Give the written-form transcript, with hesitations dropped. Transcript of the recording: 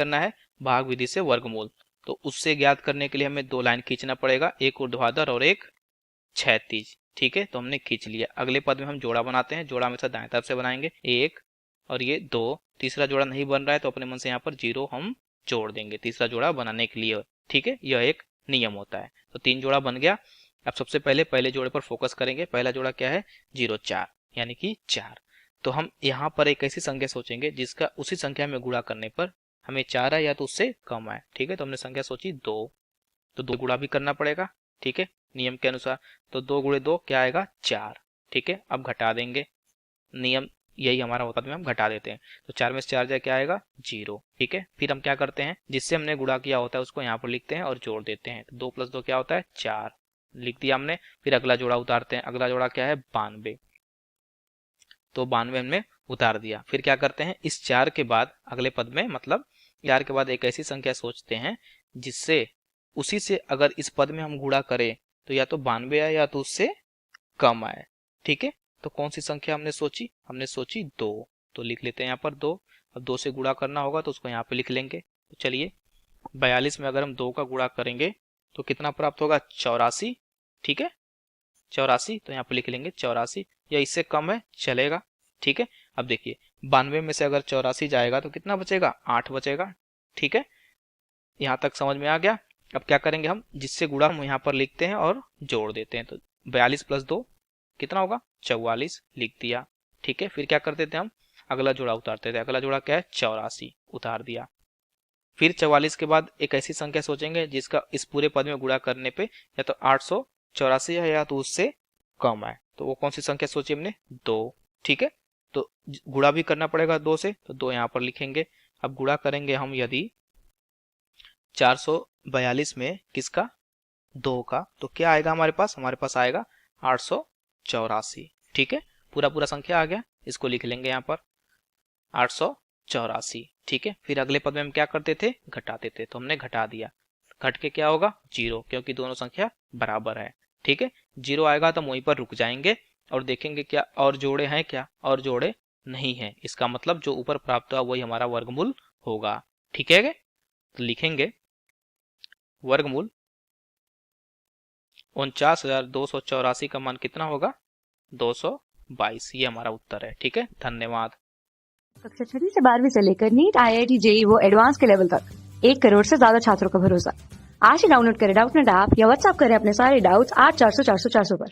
करना है भाग विधि से वर्गमूल। तो उससे ज्ञात करने के लिए हमें दो लाइन खींचना पड़ेगा, एक ऊर्ध्वाधर और एक क्षैतिज। ठीक है, तो हमने खींच लिया। अगले पद में हम जोड़ा बनाते हैं, जोड़ा हमेशा दाएं तरफ से बनाएंगे, एक और ये दो। तीसरा जोड़ा नहीं बन रहा है तो अपने मन से यहाँ पर 0 हम जोड़ देंगे तीसरा जोड़ा बनाने के लिए। ठीक है, यह एक नियम होता है। तो 3 जोड़ा बन गया। अब सबसे पहले जोड़े पर फोकस करेंगे। पहला जोड़ा क्या है, 0 4 यानी कि 4। तो हम यहाँ पर एक ऐसी संख्या सोचेंगे जिसका उसी संख्या में गुणा करने पर हमें 4 आए या तो उससे कम आए। ठीक है, तो हमने संख्या सोची 2, तो 2 गुणा भी करना पड़ेगा। ठीक है, नियम के अनुसार। तो 2 गुणे 2 क्या आएगा, 4। ठीक है, अब घटा देंगे, नियम यही हमारा होता है, हम घटा देते हैं। तो 4 में से 4 जाए क्या आएगा, 0। ठीक है, फिर हम क्या करते हैं, जिससे हमने गुणा किया होता है उसको यहाँ पर लिखते हैं और जोड़ देते हैं। तो 2 + 2 क्या होता है, 4 लिख दिया हमने। फिर अगला जोड़ा उतारते हैं। अगला जोड़ा क्या है, 92। तो 92 हमने उतार दिया। फिर क्या करते हैं, इस 4 के बाद अगले पद में, मतलब 4 के बाद एक ऐसी संख्या सोचते हैं जिससे उसी से अगर इस पद में हम गुणा करें तो या तो 92 आए या तो उससे कम आए। ठीक है, तो कौन सी संख्या हमने सोची, हमने सोची 2। तो लिख लेते हैं यहाँ पर 2। अब 2 से गुणा करना होगा तो उसको यहाँ पे लिख लेंगे। तो चलिए 42 में अगर हम 2 का गुणा करेंगे तो कितना प्राप्त होगा, 84। ठीक है, 84। तो यहाँ पे लिख लेंगे 84, या इससे कम है चलेगा। ठीक है, अब देखिए 92 में से अगर 84 जाएगा तो कितना बचेगा, 8 बचेगा। ठीक है, यहाँ तक समझ में आ गया। अब क्या करेंगे, हम जिससे गुणा हम यहाँ पर लिखते हैं और जोड़ देते हैं। तो 42 + 2 कितना होगा, 44 लिख दिया। ठीक है, फिर क्या करते थे, हम अगला जोड़ा उतारते थे। अगला जोड़ा क्या है, 84 उतार दिया। फिर 44 के बाद एक ऐसी संख्या सोचेंगे जिसका इस पूरे पद में गुणा करने पे या तो 884 है या तो उससे कम है। तो वो कौन सी संख्या सोची हमने, 2। ठीक है, तो गुणा भी करना पड़ेगा 2 से, तो 2 यहाँ पर लिखेंगे। अब गुणा करेंगे हम यदि 442 में किसका, 2 का, तो क्या आएगा हमारे पास आएगा 884। ठीक है, पूरा संख्या आ गया, इसको लिख लेंगे यहाँ पर 884। ठीक है, फिर अगले पद में हम क्या करते थे, घटाते थे। तो हमने घटा दिया, घट के क्या होगा, 0, क्योंकि दोनों संख्या बराबर है। ठीक है, 0 आएगा तो हम वहीं पर रुक जाएंगे और देखेंगे क्या और जोड़े हैं, क्या और जोड़े नहीं है। इसका मतलब जो ऊपर प्राप्त हुआ वही हमारा वर्गमूल होगा। ठीक है, तो लिखेंगे वर्गमूल 49,284 का मान कितना होगा, 222। ये हमारा उत्तर है। ठीक है, धन्यवाद। कक्षा 6 से 12वीं से लेकर नीट, IIT, JEE वो एडवांस के लेवल तक 1 करोड़ से ज्यादा छात्रों का भरोसा। आज ही डाउनलोड करें डाउटनेट ऐप या व्हाट्सएप करें अपने सारे डाउट्स 8400 400 400 पर।